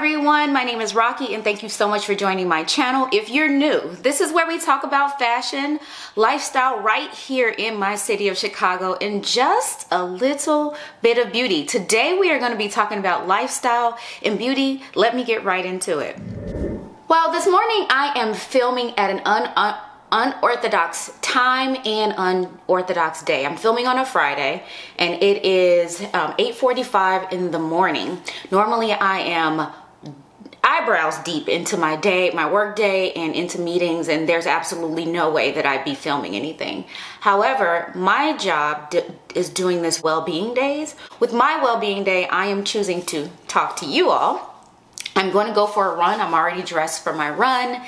everyone, my name is Rocky and thank you so much for joining my channel. If you're new, this is where we talk about fashion, lifestyle right here in my city of Chicago and just a little bit of beauty. Today we are going to be talking about lifestyle and beauty. Let me get right into it. Well, this morning I am filming at an unorthodox time and unorthodox day. I'm filming on a Friday and it is 8:45 in the morning. Normally I am eyebrows deep into my day, my work day, and into meetings, and there's absolutely no way that I'd be filming anything. However, my job is doing this well-being days. With my well-being day, I am choosing to talk to you all. I'm going to go for a run. I'm already dressed for my run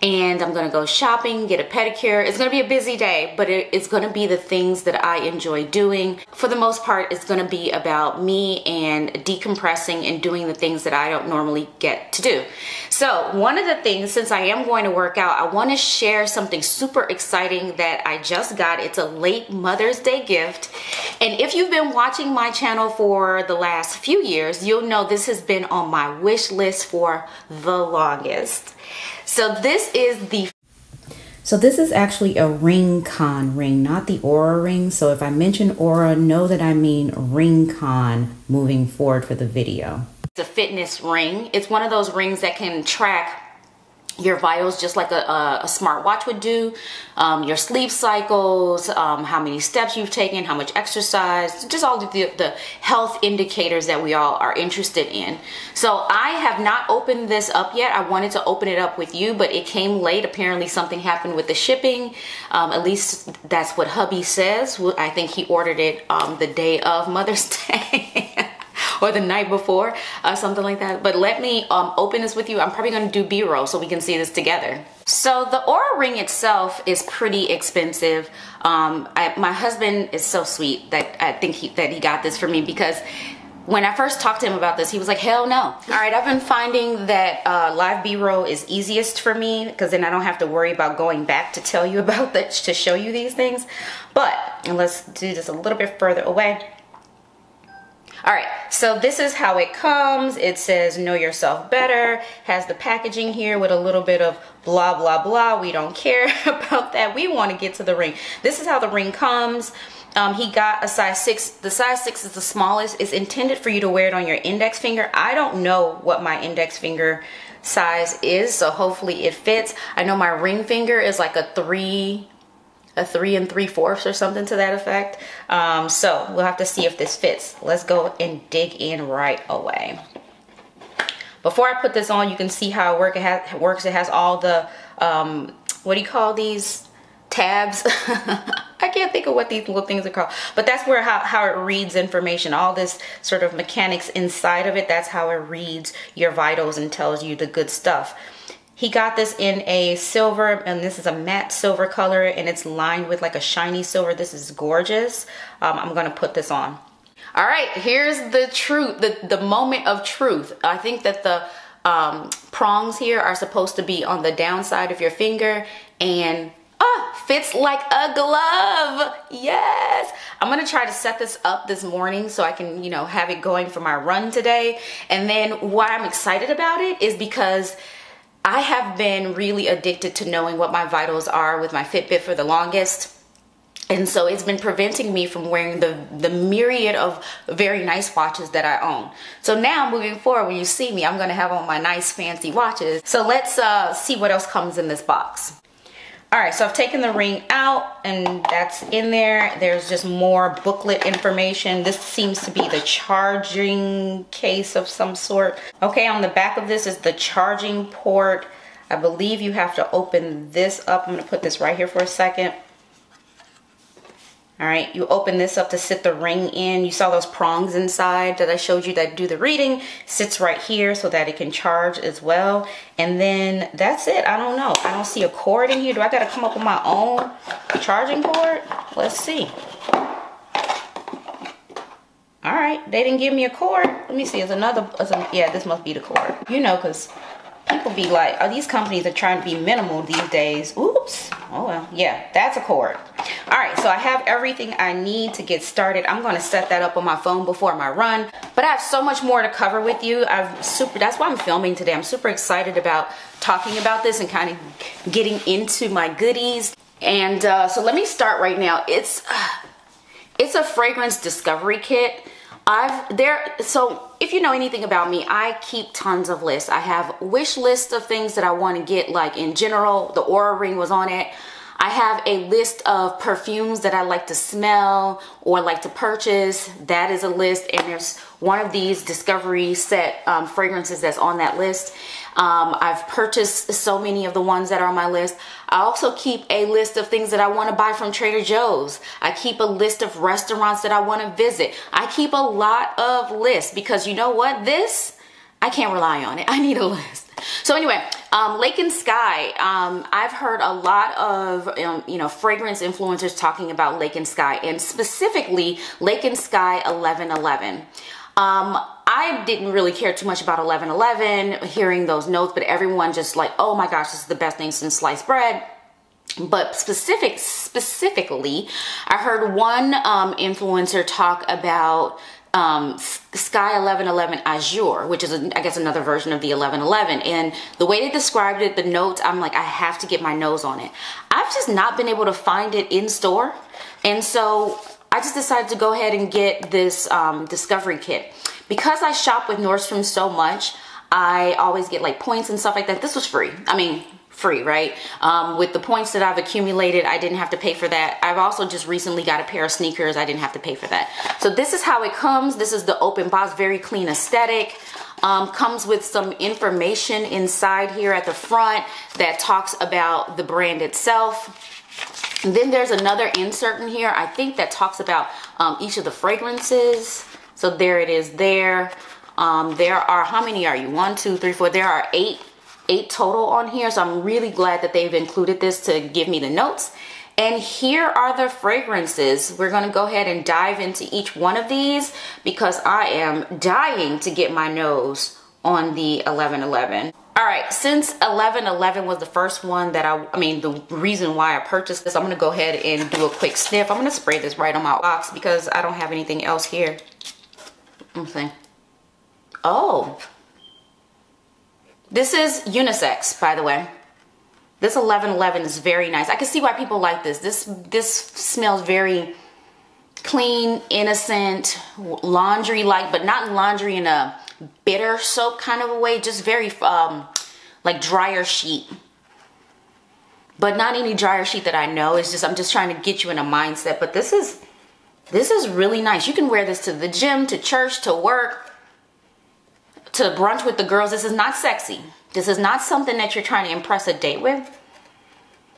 and I'm going to go shopping, get a pedicure. It's going to be a busy day, but it's going to be the things that I enjoy doing. For the most part, it's going to be about me and decompressing and doing the things that I don't normally get to do. So one of the things, since I am going to work out, I want to share something super exciting that I just got. It's a late Mother's Day gift. And if you've been watching my channel for the last few years, you'll know this has been on my wish list for the longest. So this is actually a RingConn ring, not the Oura Ring. So if I mention Oura, know that I mean RingConn moving forward for the video. It's a fitness ring. It's one of those rings that can track your vitals just like a smartwatch would do, your sleep cycles, how many steps you've taken, how much exercise, just all the health indicators that we all are interested in. So I have not opened this up yet. I wanted to open it up with you, but it came late. Apparently something happened with the shipping. At least that's what hubby says. I think he ordered it the day of Mother's Day. Or the night before, something like that. But let me open this with you. I'm probably gonna do B-roll so we can see this together. So the Oura Ring itself is pretty expensive. My husband is so sweet that I think that he got this for me, because when I first talked to him about this, he was like, hell no. All right, I've been finding that live B-roll is easiest for me, because then I don't have to worry about going back to tell you about that, to show you these things. But, and let's do this a little bit further away. All right, so this is how it comes. It says know yourself better, has the packaging here with a little bit of blah blah blah. We don't care about that. We want to get to the ring. This is how the ring comes. He got a size 6. The size 6 is the smallest. It's intended for you to wear it on your index finger. I don't know what my index finger size is, so hopefully it fits. I know my ring finger is like a 3 3/4 or something to that effect. So we'll have to see if this fits. Let's go and dig in right away. Before I put this on, you can see how it works. It has all the, what do you call these? Tabs. I can't think of what these little things are called, but that's where how it reads information. All this sort of mechanics inside of it, that's how it reads your vitals and tells you the good stuff. He got this in a silver, and this is a matte silver color, and it's lined with like a shiny silver. This is gorgeous. I'm gonna put this on. All right, here's the truth, the moment of truth. I think that the prongs here are supposed to be on the downside of your finger, and fits like a glove. Yes. I'm gonna try to set this up this morning so I can, you know, have it going for my run today. And then why I'm excited about it is because I have been really addicted to knowing what my vitals are with my Fitbit for the longest. And so it's been preventing me from wearing the myriad of very nice watches that I own. So now moving forward, when you see me, I'm gonna have on my nice fancy watches. So let's see what else comes in this box. All right, so I've taken the ring out and that's in there. There's just more booklet information. This seems to be the charging case of some sort. Okay, on the back of this is the charging port. I believe you have to open this up. I'm gonna put this right here for a second. All right, you open this up to sit the ring in. You saw those prongs inside that I showed you that do the reading. Sits right here so that it can charge as well. And then that's it. I don't know. I don't see a cord in here. Do I gotta come up with my own charging cord? Let's see. All right, they didn't give me a cord. Let me see, yeah, this must be the cord. You know, because people be like, oh, these companies are trying to be minimal these days. Oops. Oh well, yeah, that's a cord. All right, so I have everything I need to get started. I'm gonna set that up on my phone before my run, but I have so much more to cover with you. That's why I'm filming today. I'm super excited about talking about this and kind of getting into my goodies. And so let me start right now. It's a fragrance discovery kit. So if you know anything about me, I keep tons of lists. I have wish lists of things that I want to get, like in general. The Oura Ring was on it. I have a list of perfumes that I like to smell or like to purchase. That is a list, and there's one of these discovery set fragrances that's on that list. I've purchased so many of the ones that are on my list. I also keep a list of things that I want to buy from Trader Joe's. I keep a list of restaurants that I want to visit. I keep a lot of lists because you know what? I can't rely on it. I need a list. So anyway, Lake and Skye. I've heard a lot of fragrance influencers talking about Lake and Skye, and specifically Lake and Skye 1111. I didn't really care too much about 1111, hearing those notes, but everyone just like, oh my gosh, this is the best thing since sliced bread. But specifically, I heard one influencer talk about Skye 1111 Azure, which is I guess another version of the 1111, and the way they described it, the notes, I'm like, I have to get my nose on it. I've just not been able to find it in store, and so I just decided to go ahead and get this discovery kit. Because I shop with Nordstrom so much, I always get like points and stuff like that. This was free. I mean, free, right? With the points that I've accumulated, I didn't have to pay for that. I've also just recently got a pair of sneakers. I didn't have to pay for that. So this is how it comes. This is the open box, very clean aesthetic. Comes with some information inside here at the front that talks about the brand itself. And then there's another insert in here, I think, that talks about each of the fragrances. So there it is there. There are, how many are you? 1, 2, 3, 4. There are eight total on here. So I'm really glad that they've included this to give me the notes. And here are the fragrances. We're going to go ahead and dive into each one of these because I am dying to get my nose on the 1111. All right, since 1111 was the first one that the reason why I purchased this, I'm going to go ahead and do a quick sniff. I'm going to spray this right on my box because I don't have anything else here. Let's see. Oh, this is unisex, by the way. This 1111 is very nice. I can see why people like this. This smells very clean, innocent, laundry-like, but not laundry in a bitter soap kind of a way. Just very like dryer sheet. But not any dryer sheet that I know. It's just, I'm just trying to get you in a mindset. But this is really nice. You can wear this to the gym, to church, to work, to brunch with the girls. This is not sexy. This is not something that you're trying to impress a date with.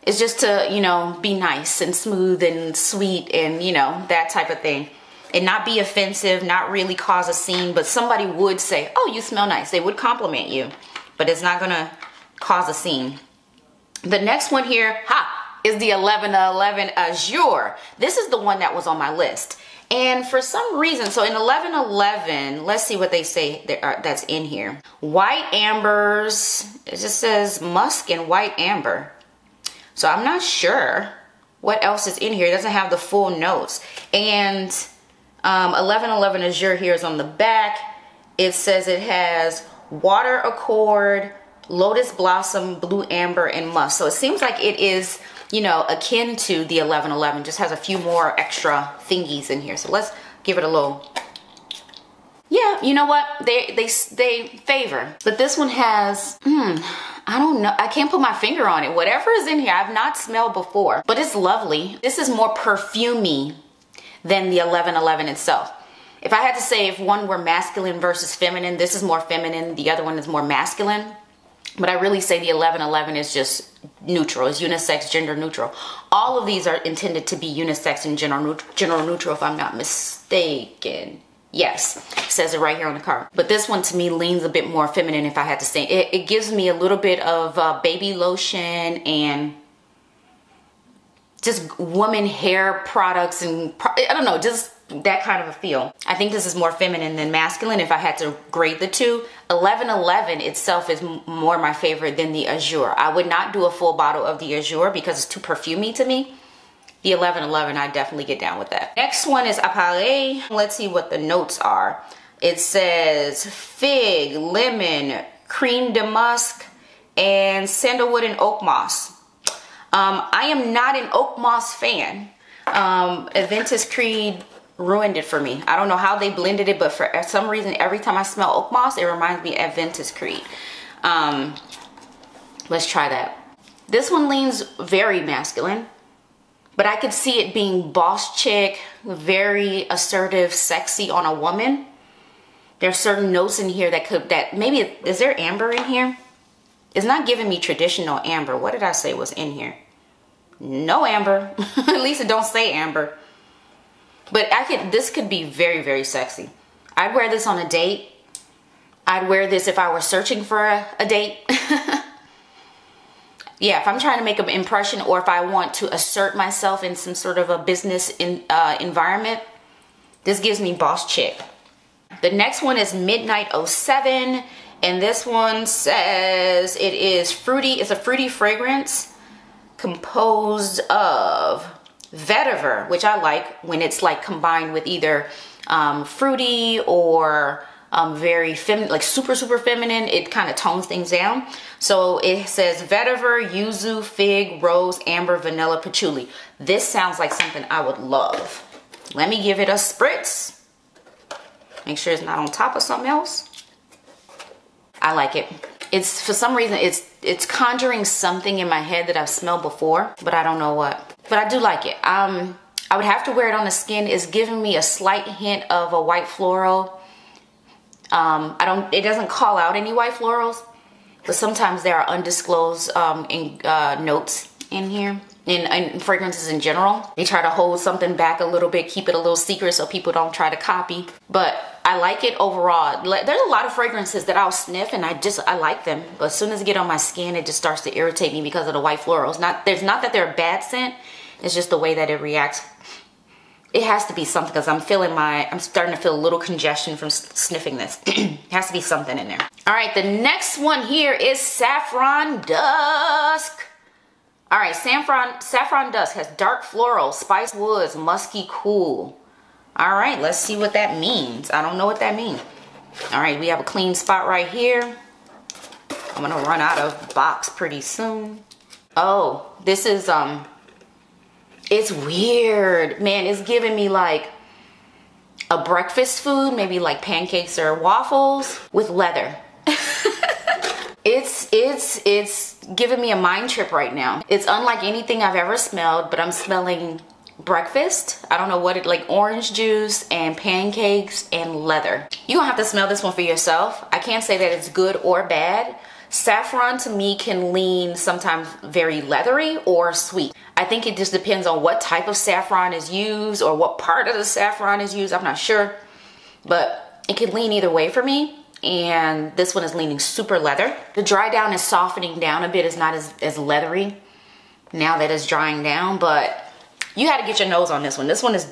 It's just to, you know, be nice and smooth and sweet and, you know, that type of thing. And not be offensive, not really cause a scene, but somebody would say, oh, you smell nice. They would compliment you, but it's not gonna cause a scene. The next one here, is the 1111 Azure. This is the one that was on my list. And for some reason, so in 1111, let's see what they say that's in here. White ambers, it just says musk and white amber. So I'm not sure what else is in here. It doesn't have the full notes. And 1111 Azure here is on the back. It says it has water accord, lotus blossom, blue amber, and musk. So it seems like it is, you know, akin to the 1111, just has a few more extra thingies in here. So let's give it a little, yeah, you know what, they favor. But this one has, I don't know, I can't put my finger on it. Whatever is in here, I've not smelled before, but it's lovely. This is more perfumey than the 1111 itself. If I had to say if one were masculine versus feminine, this is more feminine, the other one is more masculine. But I really say the 1111 is just neutral, is unisex, gender neutral. All of these are intended to be unisex and gender neutral, if I'm not mistaken. Yes, it says it right here on the card. But this one to me leans a bit more feminine, if I had to say. It gives me a little bit of baby lotion and just woman hair products and I don't know, just that kind of a feel. I think this is more feminine than masculine if I had to grade the two. 1111 itself is more my favorite than the Azure. I would not do a full bottle of the Azure because it's too perfumey to me. the 1111, I definitely get down with that. Next one is Appareil. Let's see what the notes are. It says fig, lemon, creme de musk, and sandalwood and oak moss. I am not an oak moss fan. Aventus Creed ruined it for me. I don't know how they blended it, but for some reason, every time I smell oak moss, it reminds me of Aventus Creed. Let's try that. This one leans very masculine, but I could see it being boss chick, very assertive, sexy on a woman. There's certain notes in here that maybe, is there amber in here? It's not giving me traditional amber. What did I say was in here? No amber. At least it don't say amber. But this could be very, very sexy. I'd wear this on a date. I'd wear this if I were searching for a date. Yeah, if I'm trying to make an impression, or if I want to assert myself in some sort of a business environment, this gives me boss chick. The next one is Midnight 07, and this one says it is fruity. It's a fruity fragrance composed of vetiver, which I like when it's like combined with either fruity or very feminine, like super feminine. It kind of tones things down. So it says vetiver, yuzu, fig, rose, amber, vanilla, patchouli. This sounds like something I would love. Let me give it a spritz. Make sure it's not on top of something else. I like it. It's, for some reason, it's conjuring something in my head that I've smelled before, but I don't know what. But I do like it. I would have to wear it on the skin. It's giving me a slight hint of a white floral. It doesn't call out any white florals, but sometimes there are undisclosed notes in here. In fragrances in general, they try to hold something back a little bit, keep it a little secret so people don't try to copy. But I like it overall. There's a lot of fragrances that I'll sniff and I like them, but as soon as they get on my skin, it just starts to irritate me because of the white florals. Not that they're a bad scent, it's just the way that it reacts. It has to be something, because I'm starting to feel a little congestion from sniffing this. It has to be something in there. All right, the next one here is Saffron Dusk. All right, Saffron Dusk has dark floral, spice woods, musky cool. All right, let's see what that means. I don't know what that means. All right, we have a clean spot right here. I'm gonna run out of box pretty soon. Oh, this is, it's weird. Man, it's giving me like a breakfast food, maybe like pancakes or waffles with leather. It's giving me a mind trip right now. It's unlike anything I've ever smelled, but I'm smelling breakfast. I don't know what like orange juice and pancakes and leather. You don't have to smell this one for yourself. I can't say that it's good or bad. Saffron to me can lean sometimes very leathery or sweet. I think it just depends on what type of saffron is used or what part of the saffron is used. I'm not sure, but it can lean either way for me. And this one is leaning super leather. The dry down is softening down a bit. It's not as leathery now that it's drying down, but you had to get your nose on this one. This one is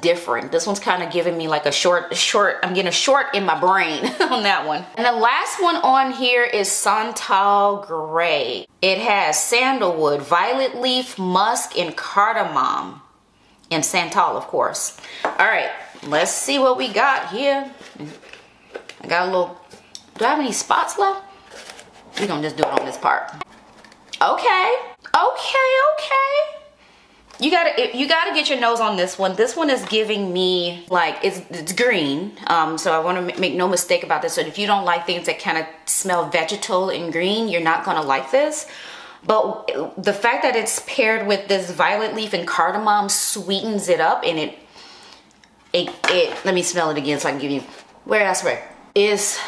different. This one's kind of giving me like a short, I'm getting a short in my brain on that one. And the last one on here is Santal Gray. It has sandalwood, violet leaf, musk, and cardamom. And Santal, of course. All right, let's see what we got here. I got a little, do I have any spots left? We're gonna just do it on this part. Okay. You gotta get your nose on this one. This one is giving me like, it's green. So I wanna make no mistake about this. So if you don't like things that kind of smell vegetal and green, you're not gonna like this. But the fact that it's paired with this violet leaf and cardamom sweetens it up, and let me smell it again so I can give you, where I swear. Is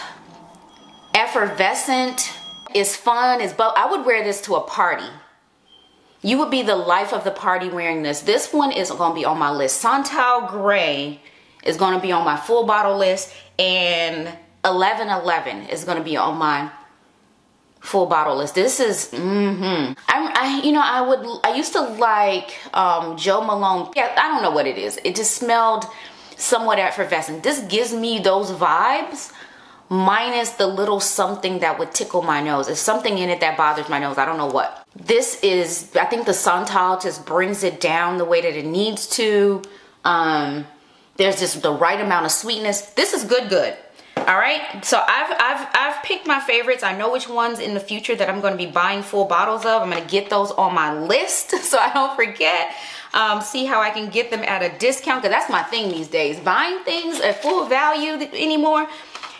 effervescent, is fun, I would wear this to a party. You would be the life of the party wearing this. This one is gonna be on my list. Santal Gray is gonna be on my full bottle list, and 1111 is gonna be on my full bottle list. This is, I used to like Joe Malone. Yeah, I don't know what it is. It just smelled somewhat effervescent. This gives me those vibes, minus the little something that would tickle my nose. There's something in it that bothers my nose. I don't know what. This is, I think the Santal just brings it down the way that it needs to. There's just the right amount of sweetness. This is good. All right, so I've picked my favorites. I know which ones in the future that I'm going to be buying full bottles of. I'm going to get those on my list so I don't forget. See how I can get them at a discount, because that's my thing these days. Buying things at full value anymore.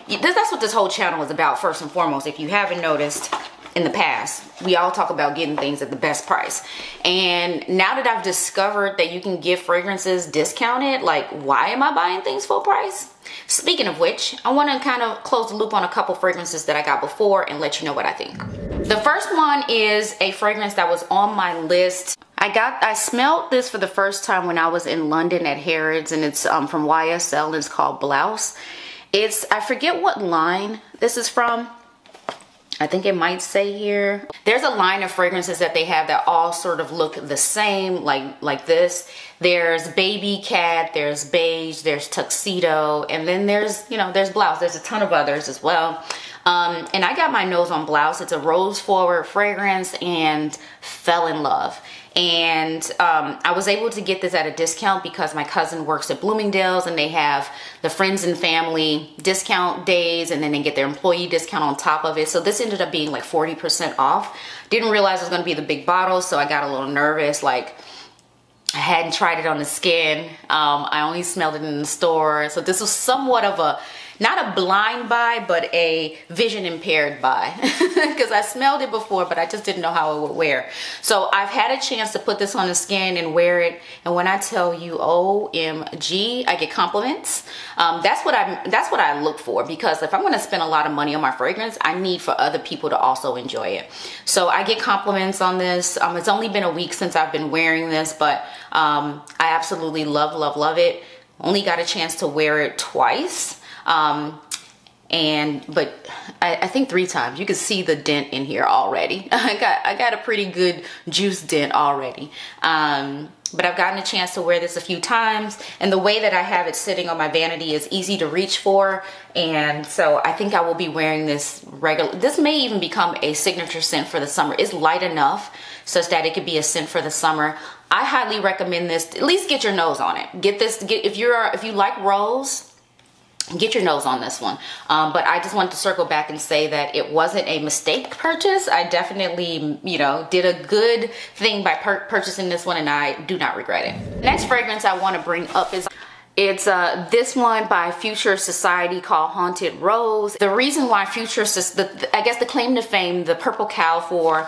That's what this whole channel is about, first and foremost. If you haven't noticed, in the past, we all talk about getting things at the best price. And now that I've discovered that you can get fragrances discounted, like, why am I buying things full price? Speaking of which, I want to kind of close the loop on a couple fragrances that I got before and let you know what I think. The first one is a fragrance that was on my list. I smelled this for the first time when I was in London at Harrods, and it's from YSL, and it's called Blouse. I forget what line this is from. I think it might say here. There's a line of fragrances that they have that all sort of look the same, like this. There's Baby Cat, there's Beige, there's Tuxedo, and then there's Blouse. There's a ton of others as well. And I got my nose on Blouse. It's a rose forward fragrance and fell in love. And I was able to get this at a discount because my cousin works at Bloomingdale's, and they have the friends and family discount days, and then they get their employee discount on top of it. So this ended up being like 40% off. Didn't realize it was going to be the big bottle, so I got a little nervous. Like, I hadn't tried it on the skin. I only smelled it in the store. So this was somewhat of a, not a blind buy, but a vision impaired buy. Because I smelled it before, but I just didn't know how it would wear. So I've had a chance to put this on the skin and wear it. And when I tell you, OMG, I get compliments. That's what I look for, because if I'm going to spend a lot of money on my fragrance, I need for other people to also enjoy it. So I get compliments on this. It's only been a week since I've been wearing this, but I absolutely love it. Only got a chance to wear it twice. But I think 3 times. You can see the dent in here already. I got a pretty good juice dent already. But I've gotten a chance to wear this a few times, and the way that I have it sitting on my vanity is easy to reach for, and so I think I will be wearing this regular. This may even become a signature scent for the summer. It's light enough such that it could be a scent for the summer. I highly recommend this. At least get your nose on it. If you like rose, get your nose on this one. But I just wanted to circle back and say that it wasn't a mistake purchase. I definitely, did a good thing by purchasing this one, and I do not regret it. Next fragrance I want to bring up is this one by Future Society called Haunted Rose. The reason why I guess the claim to fame, the purple cow for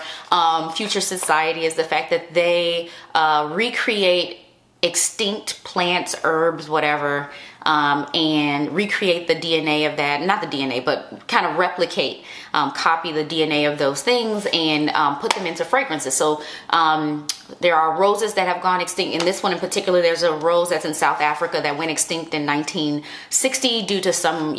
Future Society, is the fact that they recreate extinct plants, herbs, whatever, and recreate the DNA of that, not the DNA, but kind of replicate, copy the DNA of those things and put them into fragrances. So there are roses that have gone extinct. In this one in particular, there's a rose that's in South Africa that went extinct in 1960 due to some,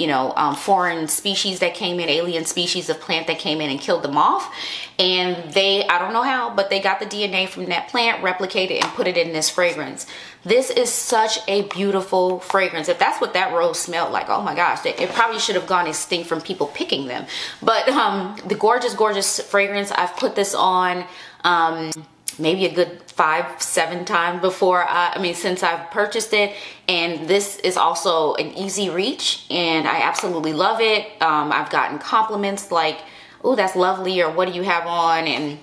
foreign species that came in, alien species of plant that came in and killed them off. And I don't know how, but they got the DNA from that plant, replicated, and put it in this fragrance. This is such a beautiful fragrance. If that's what that rose smelled like, oh my gosh, it probably should have gone extinct from people picking them. But the gorgeous fragrance. I've put this on maybe a good 5-7 times before since I've purchased it, and this is also an easy reach, and I absolutely love it. I've gotten compliments like, oh, that's lovely, or what do you have on? And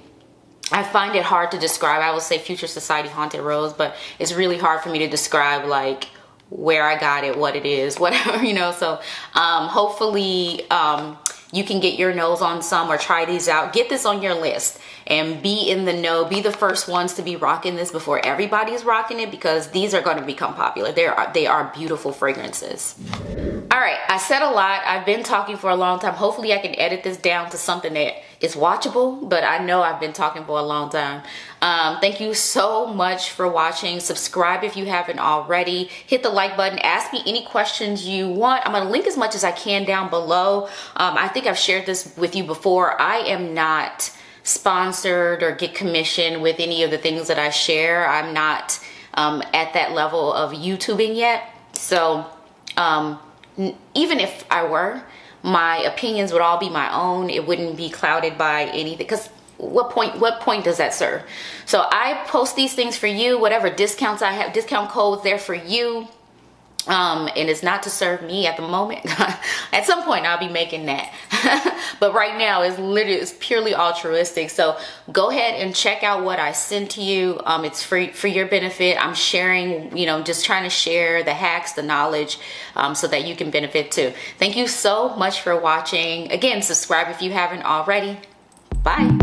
I find it hard to describe. I will say Future Society Haunted Rose, but it's really hard for me to describe like where I got it, what it is, whatever, so hopefully you can get your nose on some or try these out. Get this on your list and be in the know. Be the first ones to be rocking this before everybody's rocking it, because these are going to become popular. They are beautiful fragrances. All right, I said a lot. I've been talking for a long time. Hopefully I can edit this down to something that is watchable, but I know I've been talking for a long time. Thank you so much for watching. Subscribe if you haven't already. Hit the like button. Ask me any questions you want. I'm going to link as much as I can down below. I think I've shared this with you before. I am not sponsored or get commission with any of the things that I share. I'm not at that level of YouTubing yet. So even if I were, my opinions would all be my own. It wouldn't be clouded by anything, because what point does that serve? So I post these things for you, whatever discounts I have, discount codes there for you. And it's not to serve me at the moment. At some point I'll be making that. But right now it's purely altruistic. So go ahead and check out what I sent to you. It's free for your benefit. I'm sharing, you know, just trying to share the hacks, the knowledge, so that you can benefit too. Thank you so much for watching. Again, subscribe if you haven't already. Bye.